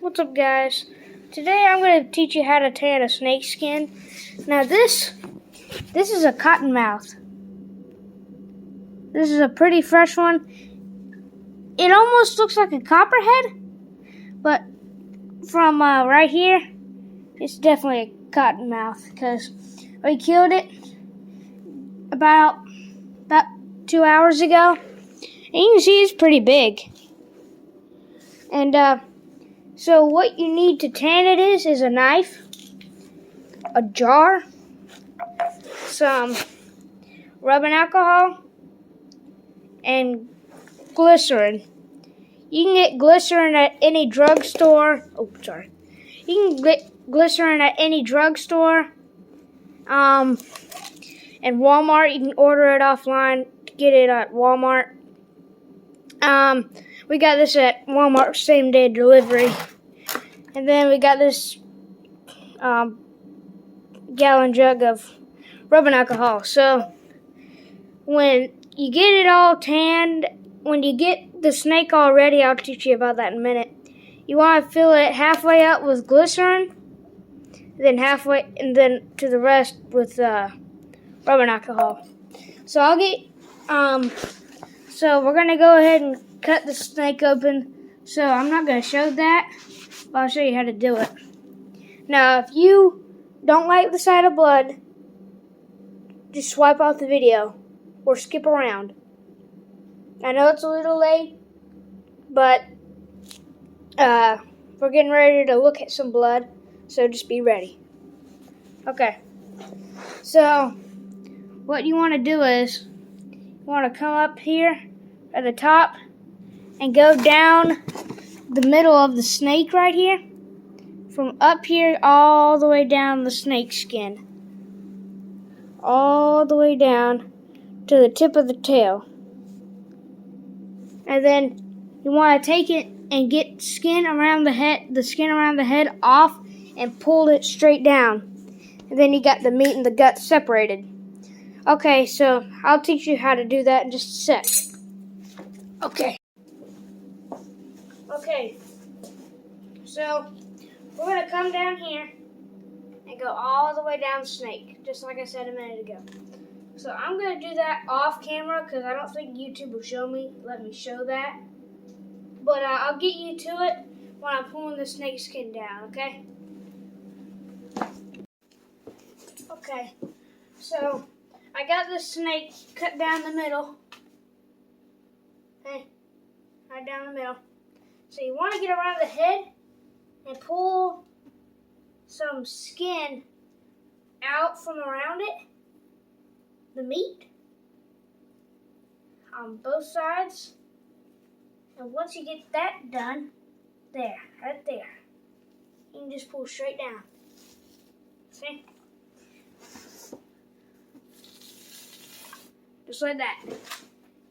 What's up, guys? Today I'm going to teach you how to tan a snake skin. Now this is a cottonmouth. This is a pretty fresh one. It almost looks like a copperhead, but from right here, it's definitely a cottonmouth because we killed it about 2 hours ago. And you can see it's pretty big. And so what you need to tan it is a knife, a jar, some rubbing alcohol, and glycerin. You can get glycerin at any drugstore. You can get glycerin at any drugstore. And Walmart, you can order it offline. Get it at Walmart. We got this at Walmart same day delivery. And then we got this gallon jug of rubbing alcohol. So when you get it all tanned, when you get the snake all ready, I'll teach you about that in a minute. You want to fill it halfway up with glycerin, then halfway, and then to the rest with rubbing alcohol. So so we're gonna go ahead and cut the snake open. So I'm not gonna show that, but I'll show you how to do it. Now, if you don't like the sight of blood, just swipe off the video or skip around. I know it's a little late, but we're getting ready to look at some blood, so just be ready. Okay, so what you want to do is you want to come up here at the top and go down the middle of the snake right here, from up here all the way down the snake skin, all the way down to the tip of the tail. And then you want to take it and get the skin around the head off and pull it straight down. And then you got the meat and the gut separated. Okay, so I'll teach you how to do that in just a sec. Okay, so we're going to come down here and go all the way down the snake, just like I said a minute ago. So I'm going to do that off camera because I don't think YouTube will let me show that. But I'll get you to it when I'm pulling the snake skin down, okay? Okay, so I got the snake cut down the middle. Okay, right down the middle. So you want to get around the head and pull some skin out from around it, the meat, on both sides. And once you get that done, right there, you can just pull straight down. See? Just like that.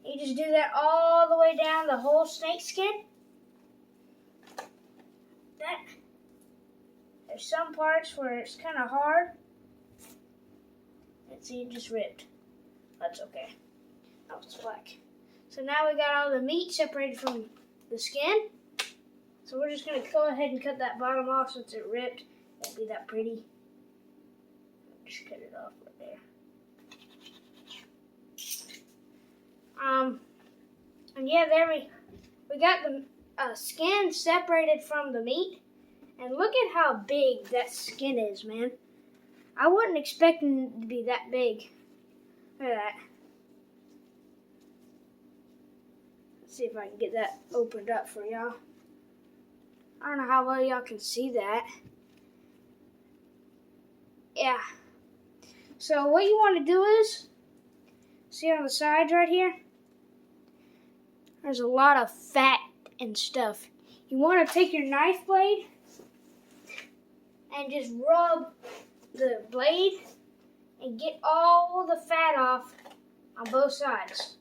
You just do that all the way down the whole snake skin. There's some parts where it's kind of hard. And see, it just ripped. That's okay. That was black. So now we got all the meat separated from the skin. So we're just going to go ahead and cut that bottom off since it ripped. It won't be that pretty. Just cut it off right there. And yeah, we got the skin separated from the meat. And look at how big that skin is, man. I wasn't expecting it to be that big. Look at that. Let's see if I can get that opened up for y'all. I don't know how well y'all can see that. Yeah. So what you want to do is, see on the sides right here? There's a lot of fat and stuff. You want to take your knife blade and just rub the blade and get all the fat off on both sides.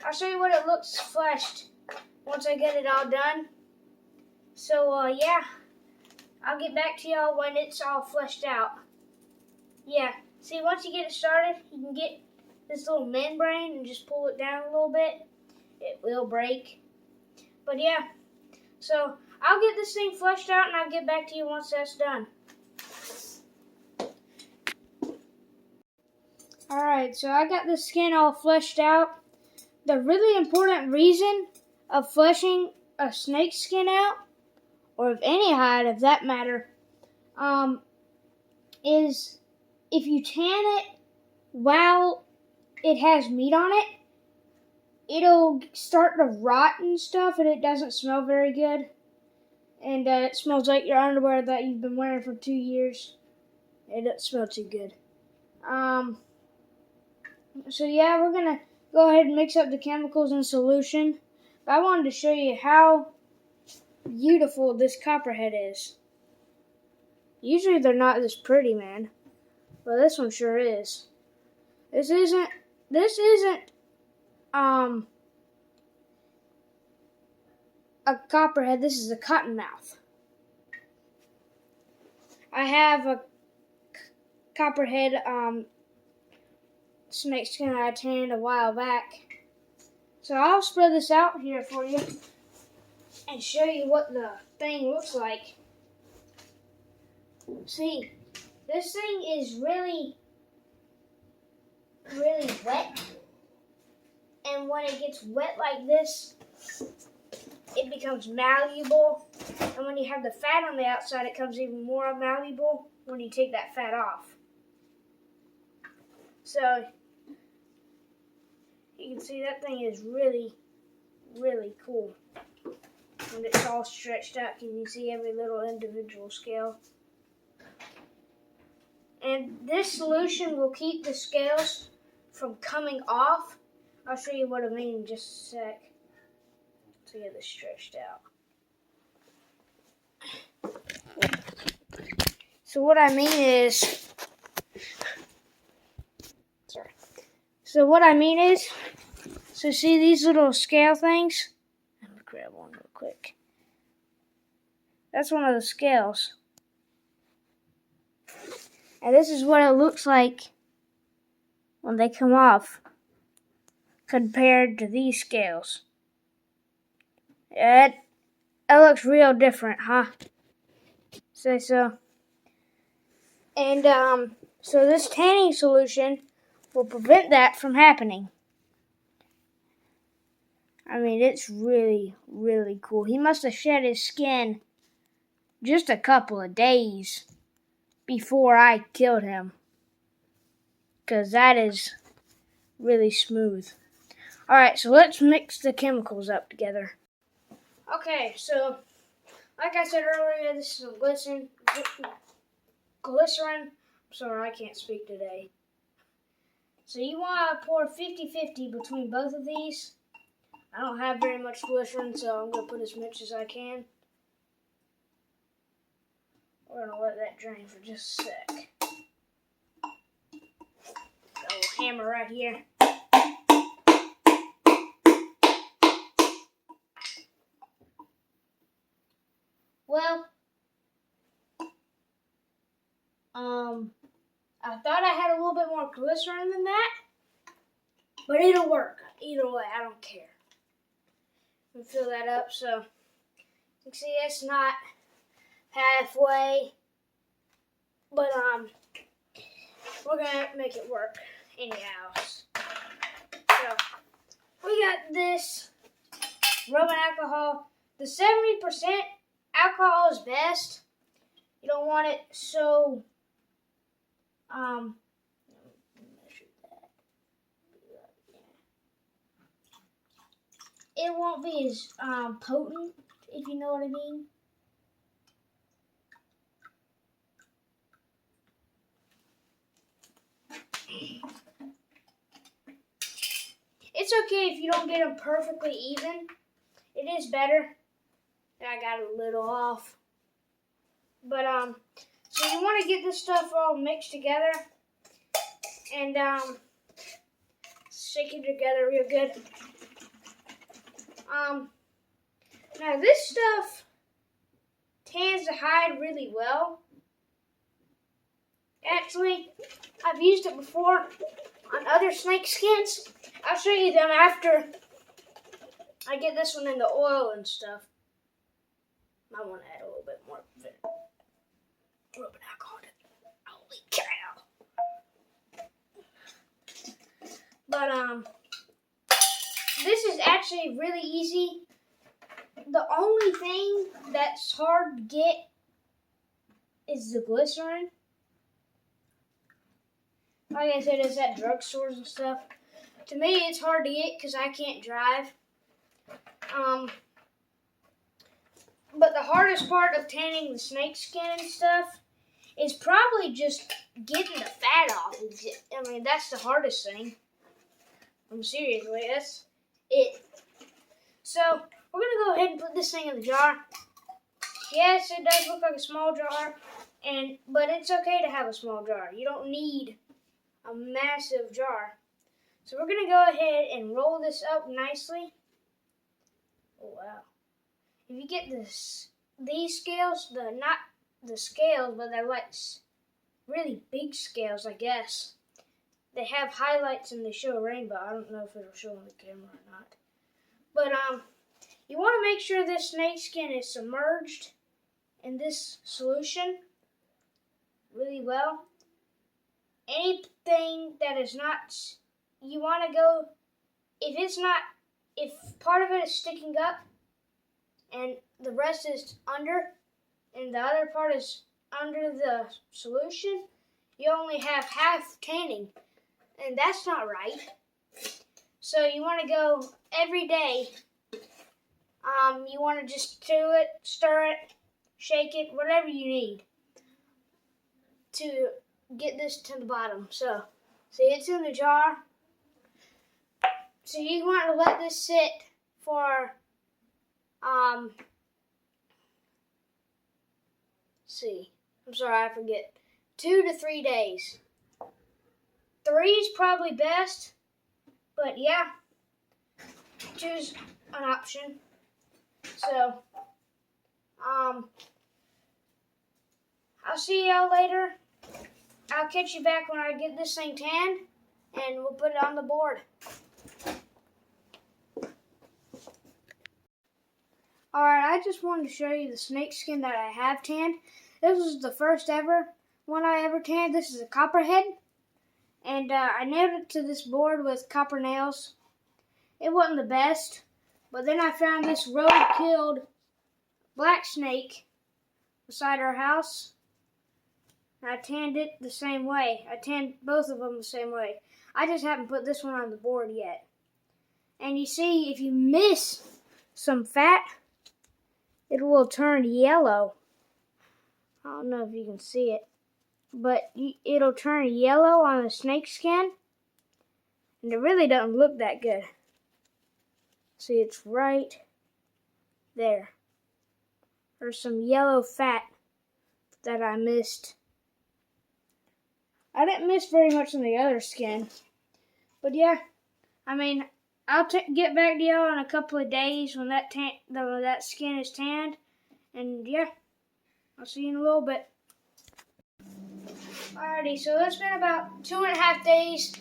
I'll show you what it looks fleshed once I get it all done. So yeah, I'll get back to y'all when it's all fleshed out. Yeah, see, once you get it started, you can get this little membrane and just pull it down a little bit. It will break. But yeah, so I'll get this thing fleshed out and I'll get back to you once that's done. Alright, so I got the skin all fleshed out. The really important reason of fleshing a snake skin out, or of any hide of that matter, is if you tan it while it has meat on it, it'll start to rot and stuff, and it doesn't smell very good. And it smells like your underwear that you've been wearing for 2 years. It doesn't smell too good. So yeah, we're gonna go ahead and mix up the chemicals in solution. But I wanted to show you how beautiful this copperhead is. Usually they're not this pretty, man. But this one sure is. This isn't a copperhead, this is a cottonmouth. I have a copperhead snake skin I tanned a while back. So I'll spread this out here for you and show you what the thing looks like. See, this thing is really wet. And when it gets wet like this, it becomes malleable. And when you have the fat on the outside, it becomes even more malleable when you take that fat off. So, you can see that thing is really cool. When it's all stretched out, can you see every little individual scale? And this solution will keep the scales from coming off. I'll show you what I mean in just a sec. To get this stretched out. So what I mean is, so see these little scale things? Let me grab one real quick. That's one of the scales. And this is what it looks like when they come off compared to these scales. It looks real different, huh? Say so. And so this tanning solution will prevent that from happening. I mean, it's really cool. He must have shed his skin just a couple of days before I killed him, because that is really smooth. Alright, so let's mix the chemicals up together. Okay, so like I said earlier, this is some glycerin. I'm sorry, I can't speak today. So you want to pour 50-50 between both of these. I don't have very much glycerin, so I'm going to put as much as I can. We're going to let that drain for just a sec. Got a little hammer right here. Well, I thought I had a little bit more glycerin than that, but it'll work. Either way, I don't care. Let me fill that up so you can see it's not halfway, but we're gonna make it work anyhow. So we got this rubbing alcohol. The 70% alcohol is best. You don't want it so measure that. It won't be as potent, if you know what I mean. It's okay if you don't get them perfectly even. It is better. I got a little off. But so you want to get this stuff all mixed together and shake it together real good. Now this stuff tans the hide really well. Actually, I've used it before on other snake skins. I'll show you them after I get this one in the oil and stuff. I want to add a little bit more vinegar. Rubbing alcohol in it. Holy cow. But, this is actually really easy. The only thing that's hard to get is the glycerin. Like I said, it's at drugstores and stuff. To me, it's hard to get because I can't drive. But the hardest part of tanning the snake skin and stuff is probably just getting the fat off. I mean, that's the hardest thing. I'm seriously, that's it. So, we're going to go ahead and put this thing in the jar. Yes, it does look like a small jar, but it's okay to have a small jar. You don't need a massive jar. So we're going to go ahead and roll this up nicely. Oh, wow. If you get these scales, not the scales, but they're like really big scales, I guess. They have highlights and they show a rainbow. I don't know if it'll show on the camera or not. But you want to make sure this snake skin is submerged in this solution really well. Anything that is not, you want to go, if part of it is sticking up and the rest is under and the other part is under the solution, you only have half tanning, and that's not right. So you want to go every day. You want to just do it, stir it, shake it, whatever you need to get this to the bottom. So, see, it's in the jar. So you want to let this sit for, I'm sorry, I forget, 2 to 3 days. 3 is probably best, but yeah, choose an option. So, I'll see y'all later. I'll catch you back when I get this thing tanned, and we'll put it on the board. Alright, I just wanted to show you the snake skin that I have tanned. This was the first ever one I ever tanned. This is a copperhead, and I nailed it to this board with copper nails. It wasn't the best, but then I found this road-killed black snake beside our house. And I tanned it the same way. I tanned both of them the same way. I just haven't put this one on the board yet. And you see, if you miss some fat, it will turn yellow. I don't know if you can see it, but it'll turn yellow on the snake skin, and it really doesn't look that good. See, it's right there. There's some yellow fat that I missed. I didn't miss very much on the other skin, but yeah, I mean, I'll get back to y'all in a couple of days when that skin is tanned, and yeah, I'll see you in a little bit. Alrighty, so it's been about 2.5 days,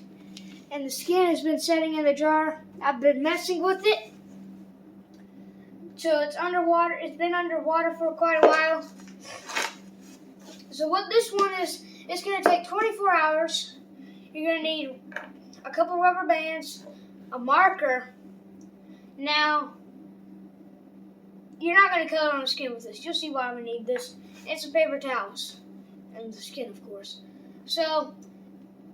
and the skin has been setting in the jar. I've been messing with it, so it's underwater. It's been underwater for quite a while. So what this one is, it's going to take 24 hours. You're going to need a couple rubber bands, a marker. Now, you're not going to color on the skin with this. You'll see why I'm going to need this. And some paper towels. And the skin, of course. So,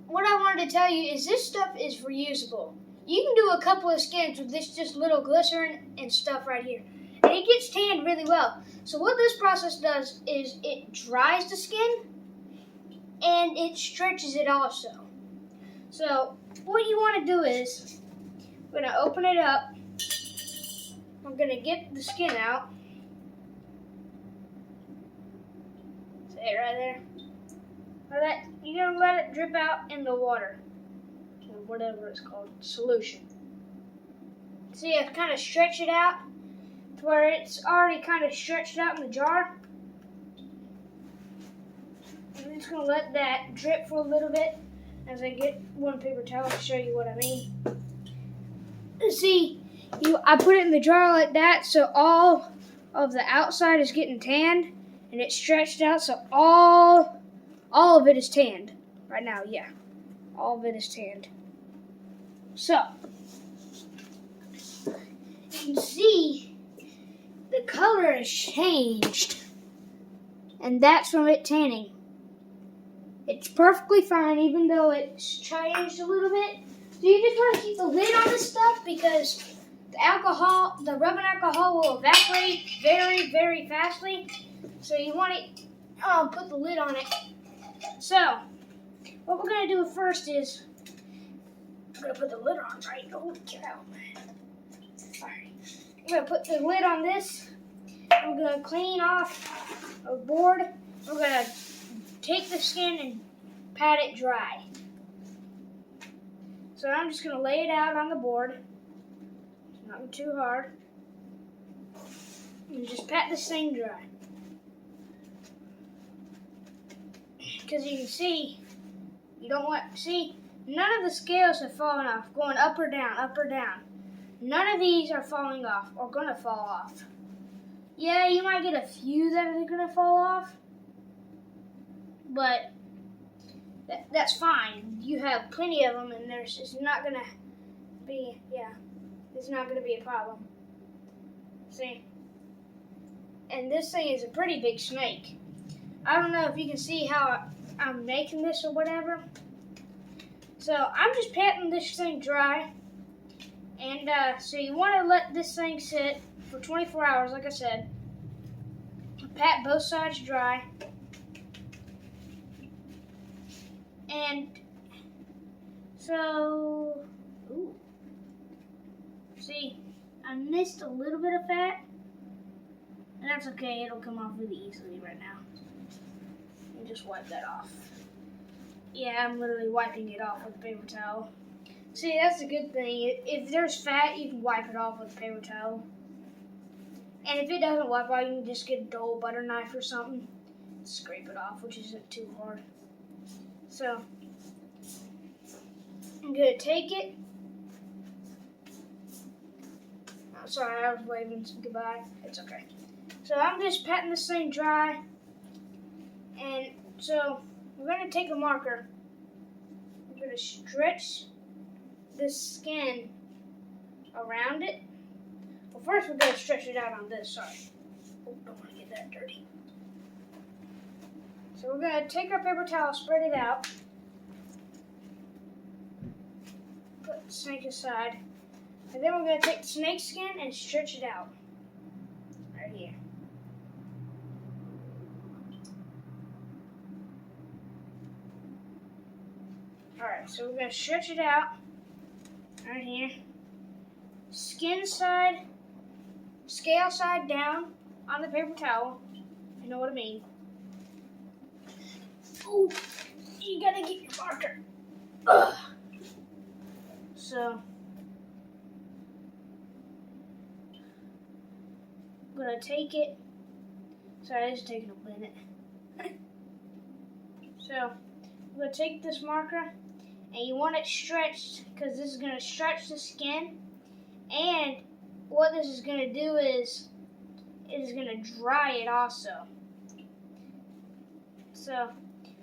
what I wanted to tell you is this stuff is reusable. You can do a couple of skins with this just little glycerin and stuff right here. And it gets tanned really well. So what this process does is it dries the skin and it stretches it also. So what you want to do is, I'm going to open it up. I'm going to get the skin out. See it right there? You're going to let it drip out in the water. Or whatever it's called, solution. See, I've kind of stretched it out to where it's already kind of stretched out in the jar. I'm just going to let that drip for a little bit as I get one paper towel to show you what I mean. See, I put it in the dryer like that, so all of the outside is getting tanned, and it's stretched out, so all of it is tanned right now. Yeah, all of it is tanned. So you can see the color has changed, and that's from it tanning. It's perfectly fine, even though it's changed a little bit. So you just want to keep the lid on this stuff because the rubbing alcohol will evaporate very, very fastly. So you want to put the lid on it. So what we're going to do first is I'm going to put the lid on, right? Holy cow. Alright. I'm going to put the lid on this. I'm going to clean off a board. We're going to take the skin and pat it dry. So I'm just going to lay it out on the board. Not too hard. And just pat this thing dry. Because you can see, none of the scales have fallen off, going up or down, up or down. None of these are falling off or going to fall off. Yeah, you might get a few that are going to fall off, but that's fine. You have plenty of them, and it's not going to be, it's not going to be a problem. See? And this thing is a pretty big snake. I don't know if you can see how I'm making this or whatever. So I'm just patting this thing dry. And so you want to let this thing sit for 24 hours, like I said. Pat both sides dry. And so, see, I missed a little bit of fat. And that's okay, it'll come off really easily right now. And just wipe that off. Yeah, I'm literally wiping it off with a paper towel. See, that's a good thing. If there's fat, you can wipe it off with a paper towel. And if it doesn't wipe off, you can just get a dull butter knife or something. Scrape it off, which isn't too hard. So, I'm going to take it. Oh, sorry, I was waving goodbye. It's okay. So I'm just patting this thing dry. And so we're going to take a marker. We're going to stretch the skin around it. Well, first we're going to stretch it out on this side. Oh, don't want to get that dirty. So we're going to take our paper towel, spread it out. Put the snake aside. And then we're going to take the snake skin and stretch it out. Right here. Alright, so we're going to stretch it out. Right here. Skin side, scale side down on the paper towel. You know what I mean. Ooh, you gotta get your marker. Ugh. So, I'm gonna take it. Sorry, this is taking a minute. So, I'm gonna take this marker, and you want it stretched because this is gonna stretch the skin. And what this is gonna do is it is gonna dry it also. So,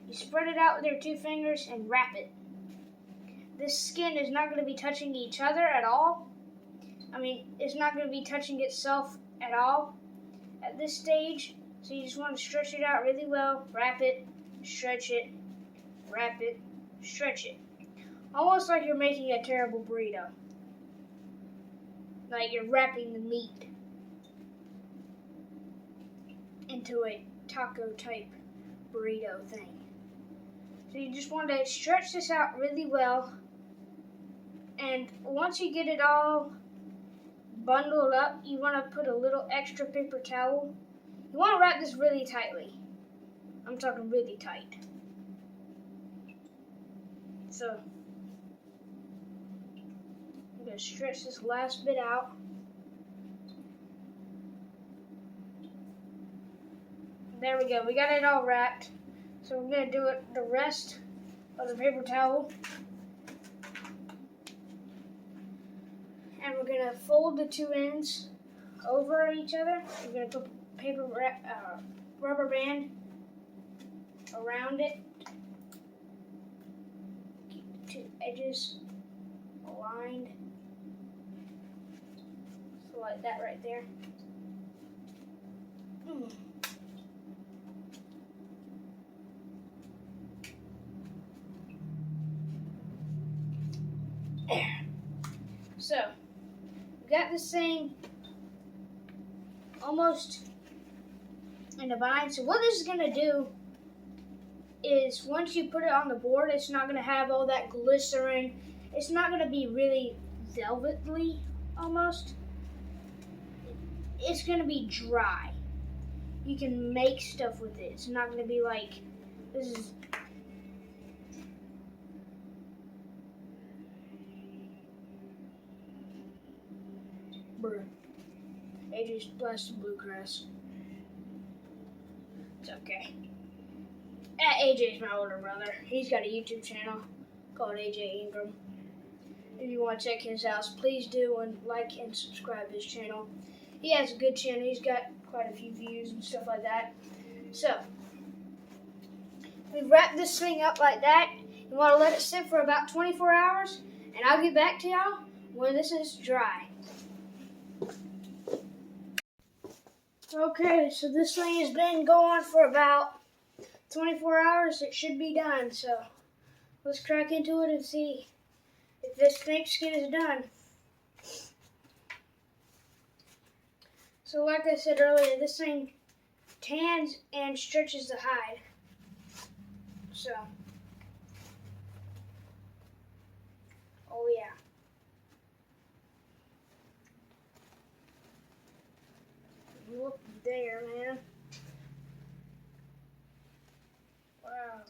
you spread it out with your 2 fingers and wrap it. This skin is not going to be touching each other at all. I mean, it's not going to be touching itself at all at this stage. So you just want to stretch it out really well. Wrap it, stretch it, wrap it, stretch it. Almost like you're making a terrible burrito. Like you're wrapping the meat into a taco type burrito thing. So you just want to stretch this out really well. And once you get it all bundled up, you want to put a little extra paper towel. You want to wrap this really tightly. I'm talking really tight. So, I'm going to stretch this last bit out. There we go. We got it all wrapped. So we're going to do it the rest of the paper towel. And we're going going to fold the two ends over each other. You're going to put rubber band around it. Keep the two edges aligned. So like that right there. There. So, we got this thing almost in a bind. So what this is going to do is once you put it on the board, it's not going to have all that glycerin. It's not going to be really velvety almost. It's going to be dry. You can make stuff with it. It's not going to be like, this is... Bruh. AJ's blasted bluegrass. It's okay. AJ's my older brother. He's got a YouTube channel called AJ Ingram. If you want to check his out, please do, and like and subscribe to his channel. He has a good channel. He's got quite a few views and stuff like that. So, we wrap this thing up like that. You want to let it sit for about 24 hours, and I'll get back to y'all when this is dry. Okay, so this thing has been going for about 24 hours. It should be done, so let's crack into it and see if this snake skin is done. So like I said earlier, this thing tans and stretches the hide. So, oh yeah. Look there, man. Wow.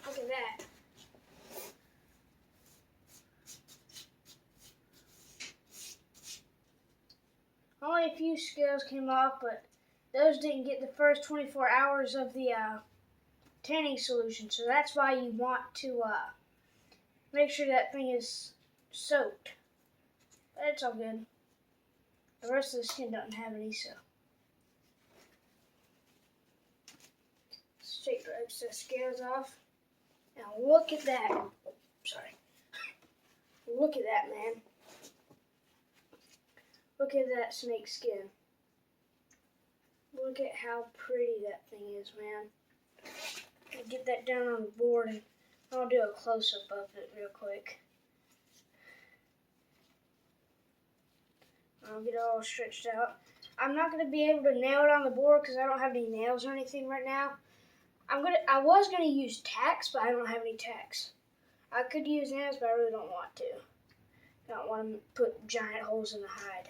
Look at that. Only a few scales came off, but those didn't get the first 24 hours of the tanning solution. So that's why you want to make sure that thing is soaked. But it's all good. The rest of the skin doesn't have any, so. Let's take the excess scales off. Now look at that. Oh, sorry. Look at that, man. Look at that snake skin. Look at how pretty that thing is, man. I'll get that down on the board and I'll do a close-up of it real quick. I'll get it all stretched out. I'm not going to be able to nail it on the board because I don't have any nails or anything right now. I was going to use tacks, but I don't have any tacks. I could use nails, but I really don't want to. I don't want to put giant holes in the hide.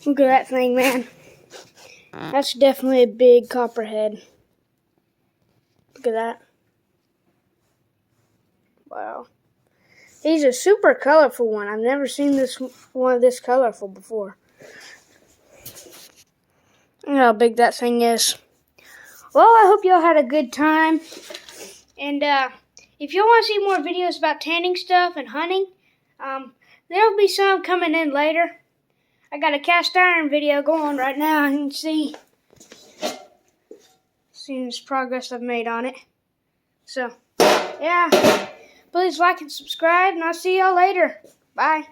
Look at that thing, man. That's definitely a big copperhead. Look at that. Wow. He's a super colorful one. I've never seen one this colorful before. Look how big that thing is. Well, I hope y'all had a good time. And if y'all want to see more videos about tanning stuff and hunting, there will be some coming in later. I got a cast iron video going right now. You can see this progress I've made on it. So, yeah. Please like and subscribe, and I'll see y'all later. Bye.